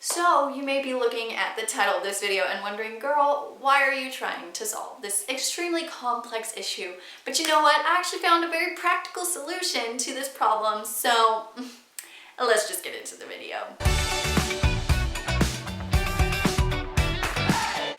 So you may be looking at the title of this video and wondering, girl, why are you trying to solve this extremely complex issue? But you know what? I actually found a very practical solution to this problem, so let's just get into the video.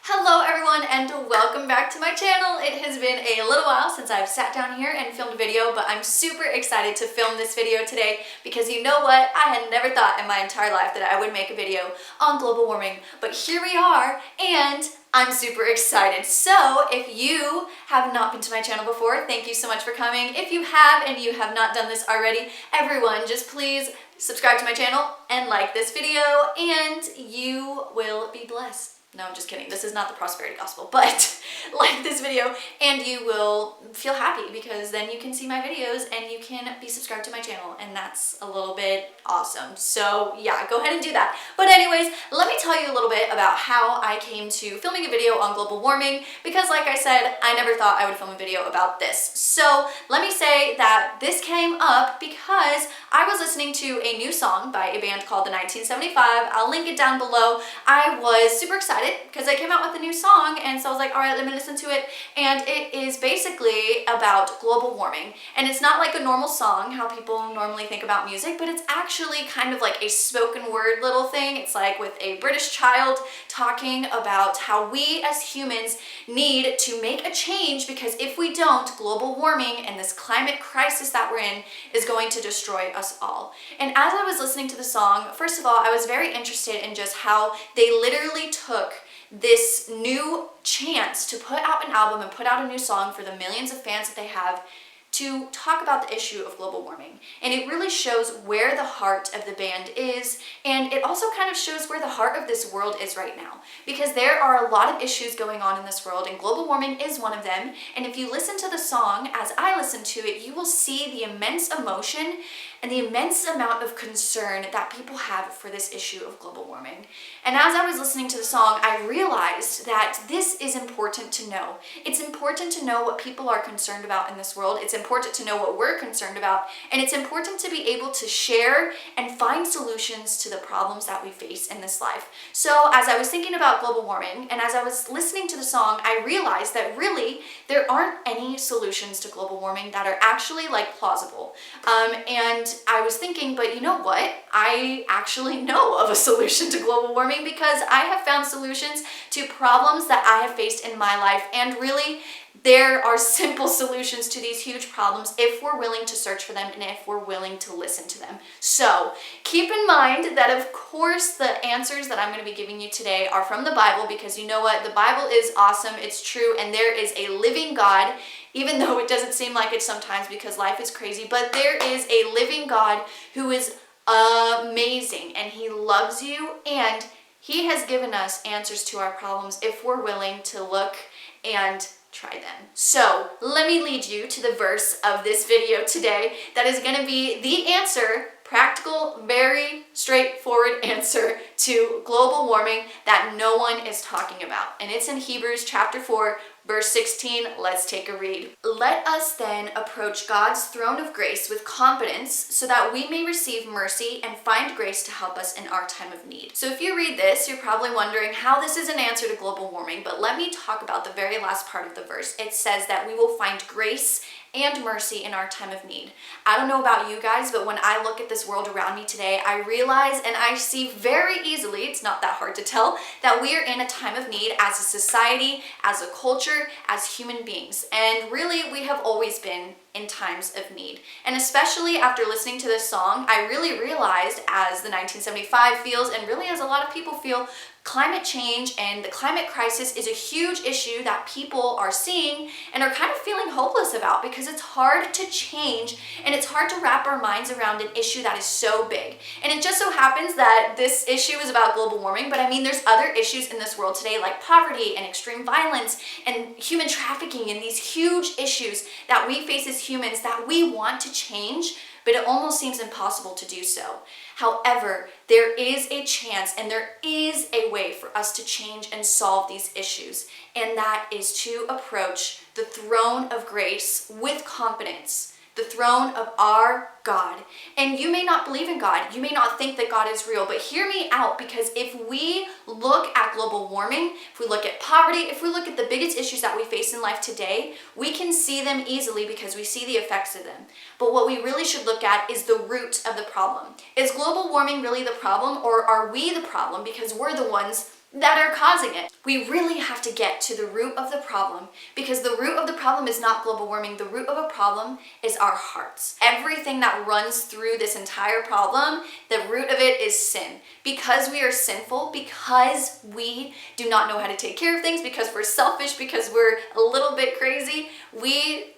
Hello everyone and welcome back to my channel. It has been a little while since I've sat down here and filmed a video, but I'm super excited to film this video today because you know what? I had never thought in my entire life that I would make a video on global warming, but here we are and I'm super excited. So if you have not been to my channel before, thank you so much for coming. If you have and you have not done this already, everyone just please subscribe to my channel and like this video and you will be blessed. No, I'm just kidding. This is not the prosperity gospel, but like this video and you will feel happy because then you can see my videos and you can be subscribed to my channel and that's a little bit awesome. So yeah, go ahead and do that. But anyways, let me tell you a little bit about how I came to filming a video on global warming because like I said, I never thought I would film a video about this. So let me say that this came up because I was listening to a new song by a band called the 1975. I'll link it down below. I was super excited because they came out with a new song and so I was like, all right, let me listen to it. And it is basically about global warming. And it's not like a normal song, how people normally think about music, but it's actually kind of like a spoken word little thing. It's like with a British child talking about how we as humans need to make a change because if we don't, global warming and this climate crisis that we're in is going to destroy us all. And as I was listening to the song, first of all, I was very interested in just how they literally took this new chance to put out an album and put out a new song for the millions of fans that they have to talk about the issue of global warming. And it really shows where the heart of the band is, and it also kind of shows where the heart of this world is right now. Because there are a lot of issues going on in this world, and global warming is one of them. And if you listen to the song, as I listen to it, you will see the immense emotion and the immense amount of concern that people have for this issue of global warming. And as I was listening to the song, I realized that this is important to know. It's important to know what people are concerned about in this world. It's important to know what we're concerned about. And it's important to be able to share and find solutions to the problems that we face in this life. So as I was thinking about global warming and as I was listening to the song, I realized that really there aren't any solutions to global warming that are actually like plausible. And I was thinking, but you know what? I actually know of a solution to global warming because I have found solutions to problems that I have faced in my life. And really, there are simple solutions to these huge problems if we're willing to search for them and if we're willing to listen to them. So keep in mind that of course the answers that I'm going to be giving you today are from the Bible because you know what? The Bible is awesome, it's true, and there is a living God, even though it doesn't seem like it sometimes because life is crazy, but there is a living God who is amazing and he loves you and he has given us answers to our problems if we're willing to look and try them. So let me lead you to the verse of this video today that is going to be the answer, practical, very straightforward answer to global warming that no one is talking about. And it's in Hebrews chapter 4, verse 16, let's take a read. Let us then approach God's throne of grace with confidence so that we may receive mercy and find grace to help us in our time of need. So if you read this, you're probably wondering how this is an answer to global warming, but let me talk about the very last part of the verse. It says that we will find grace and mercy in our time of need. I don't know about you guys, but when I look at this world around me today, I realize and I see very easily, it's not that hard to tell, that we are in a time of need as a society, as a culture, as human beings. And really, we have always been in times of need. And especially after listening to this song, I really realized, as the 1975 feels, and really as a lot of people feel, climate change and the climate crisis is a huge issue that people are seeing and are kind of feeling hopeless about because it's hard to change and it's hard to wrap our minds around an issue that is so big. And it just so happens that this issue is about global warming, but I mean there's other issues in this world today like poverty and extreme violence and human trafficking and these huge issues that we face as humans that we want to change, but it almost seems impossible to do so. However, there is a chance and there is a way for us to change and solve these issues, and that is to approach the throne of grace with confidence the throne of our God. And you may not believe in God. You may not think that God is real, but hear me out, because if we look at global warming, if we look at poverty, if we look at the biggest issues that we face in life today, we can see them easily because we see the effects of them. But what we really should look at is the root of the problem. Is global warming really the problem, or are we the problem because we're the ones that are causing it? We really have to get to the root of the problem, because the root of the problem is not global warming. The root of a problem is our hearts. Everything that runs through this entire problem, the root of it is sin. Because we are sinful, because we do not know how to take care of things, because we're selfish, because we're a little bit crazy, we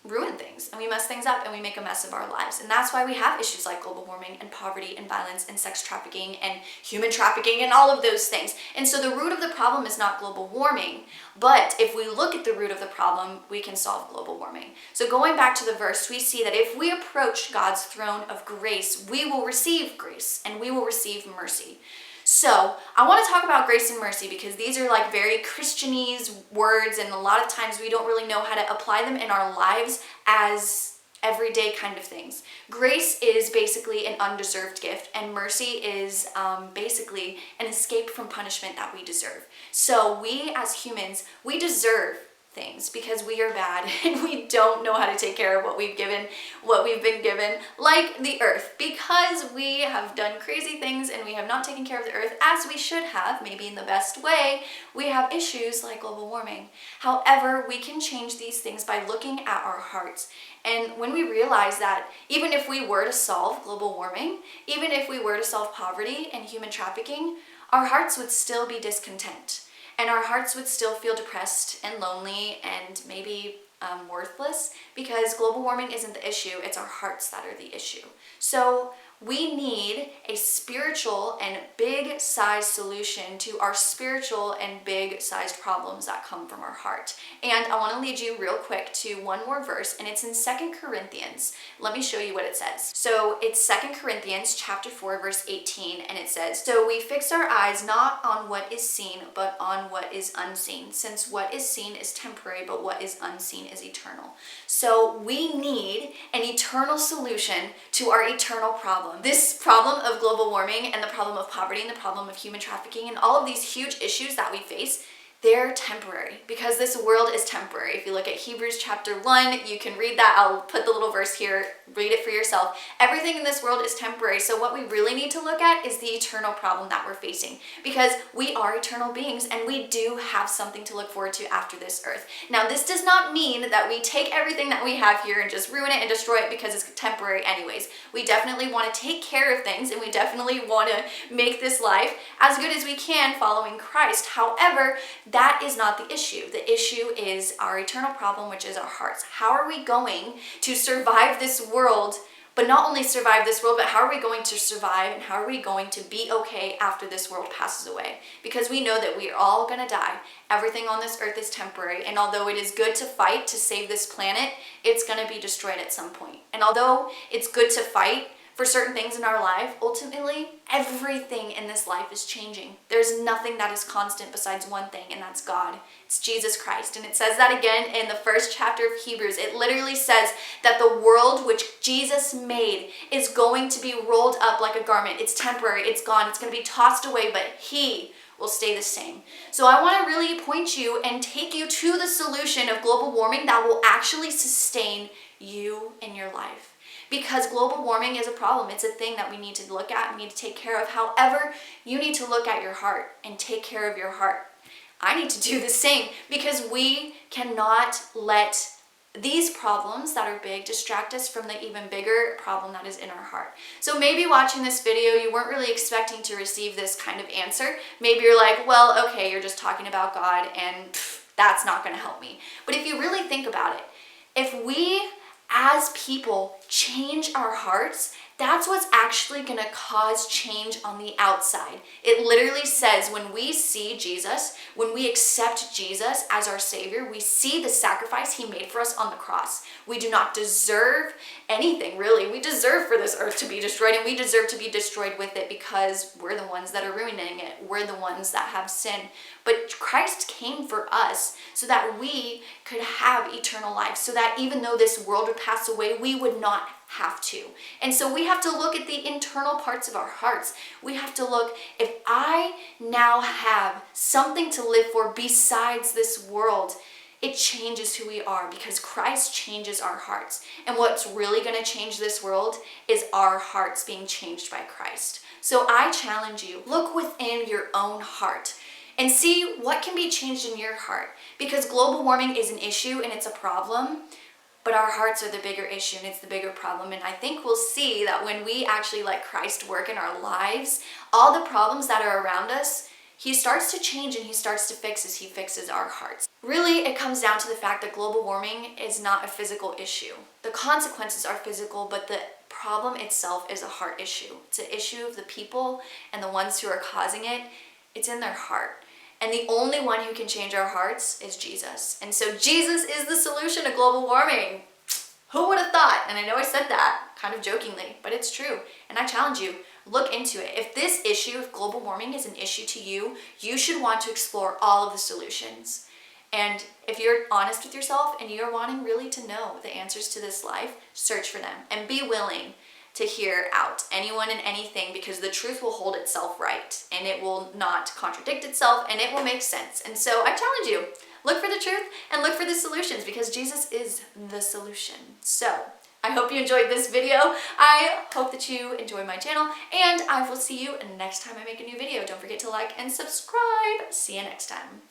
ruin things and we mess things up and we make a mess of our lives. And that's why we have issues like global warming and poverty and violence and sex trafficking and human trafficking and all of those things. And so the root of the problem is not global warming, but if we look at the root of the problem, we can solve global warming. So going back to the verse, we see that if we approach God's throne of grace, we will receive grace and we will receive mercy. So I want to talk about grace and mercy, because these are like very Christianese words, and a lot of times we don't really know how to apply them in our lives as everyday kind of things. Grace is basically an undeserved gift, and mercy is basically an escape from punishment that we deserve. So we as humans, we deserve things because we are bad and we don't know how to take care of what we've been given, like the earth, because we have done crazy things and we have not taken care of the earth as we should have, maybe in the best way. We have issues like global warming. However, we can change these things by looking at our hearts. And when we realize that even if we were to solve global warming, even if we were to solve poverty and human trafficking, our hearts would still be discontent. And our hearts would still feel depressed and lonely and maybe worthless, because global warming isn't the issue, it's our hearts that are the issue. So we need a spiritual and big-sized solution to our spiritual and big-sized problems that come from our heart. And I want to lead you real quick to one more verse, and it's in 2 Corinthians. Let me show you what it says. So it's 2 Corinthians chapter 4, verse 18, and it says, "So we fix our eyes not on what is seen, but on what is unseen, since what is seen is temporary, but what is unseen is eternal." So we need an eternal solution to our eternal problem. This problem of global warming and the problem of poverty and the problem of human trafficking and all of these huge issues that we face, they're temporary, because this world is temporary. If you look at Hebrews chapter 1, you can read that. I'll put the little verse here, read it for yourself. Everything in this world is temporary. So what we really need to look at is the eternal problem that we're facing, because we are eternal beings and we do have something to look forward to after this earth. Now, this does not mean that we take everything that we have here and just ruin it and destroy it because it's temporary anyways. We definitely want to take care of things, and we definitely want to make this life as good as we can following Christ. However, that is not the issue. The issue is our eternal problem, which is our hearts. How are we going to survive this world, but not only survive this world, but how are we going to survive and how are we going to be okay after this world passes away? Because we know that we are all going to die. Everything on this earth is temporary, and although it is good to fight to save this planet, it's going to be destroyed at some point. And although it's good to fight for certain things in our life, ultimately, everything in this life is changing. There's nothing that is constant besides one thing, and that's God. It's Jesus Christ. And it says that again in the first chapter of Hebrews. It literally says that the world which Jesus made is going to be rolled up like a garment. It's temporary, it's gone, it's going to be tossed away, but He will stay the same. So I want to really point you and take you to the solution of global warming that will actually sustain you in your life. Because global warming is a problem. It's a thing that we need to look at and need to take care of. However, you need to look at your heart and take care of your heart. I need to do the same, because we cannot let these problems that are big distract us from the even bigger problem that is in our heart. So maybe watching this video, you weren't really expecting to receive this kind of answer. Maybe you're like, well, okay, you're just talking about God and that's not going to help me. But if you really think about it, if we as people change our hearts, that's what's actually gonna cause change on the outside. It literally says when we see Jesus, when we accept Jesus as our Savior, we see the sacrifice He made for us on the cross. We do not deserve anything, really. We deserve for this earth to be destroyed, and we deserve to be destroyed with it because we're the ones that are ruining it. We're the ones that have sin. But Christ came for us so that we could have eternal life, so that even though this world would pass away, we would not have to. And so we have to look at the internal parts of our hearts. We have to look, if I now have something to live for besides this world, it changes who we are because Christ changes our hearts. And what's really going to change this world is our hearts being changed by Christ. So I challenge you, look within your own heart and see what can be changed in your heart, because global warming is an issue and it's a problem, but our hearts are the bigger issue and it's the bigger problem. And I think we'll see that when we actually let Christ work in our lives, all the problems that are around us, He starts to change and He starts to fix as He fixes our hearts. Really, it comes down to the fact that global warming is not a physical issue. The consequences are physical, but the problem itself is a heart issue. It's an issue of the people and the ones who are causing it. It's in their heart. And the only one who can change our hearts is Jesus. And so Jesus is the solution to global warming. Who would have thought? And I know I said that kind of jokingly, but it's true. And I challenge you, look into it. If this issue of global warming is an issue to you, you should want to explore all of the solutions. And if you're honest with yourself and you're wanting really to know the answers to this life, search for them and be willing to hear out anyone and anything, because the truth will hold itself right and it will not contradict itself and it will make sense. And so I challenge you, look for the truth and look for the solutions, because Jesus is the solution. So I hope you enjoyed this video. I hope that you enjoy my channel, and I will see you next time I make a new video. Don't forget to like and subscribe. See you next time.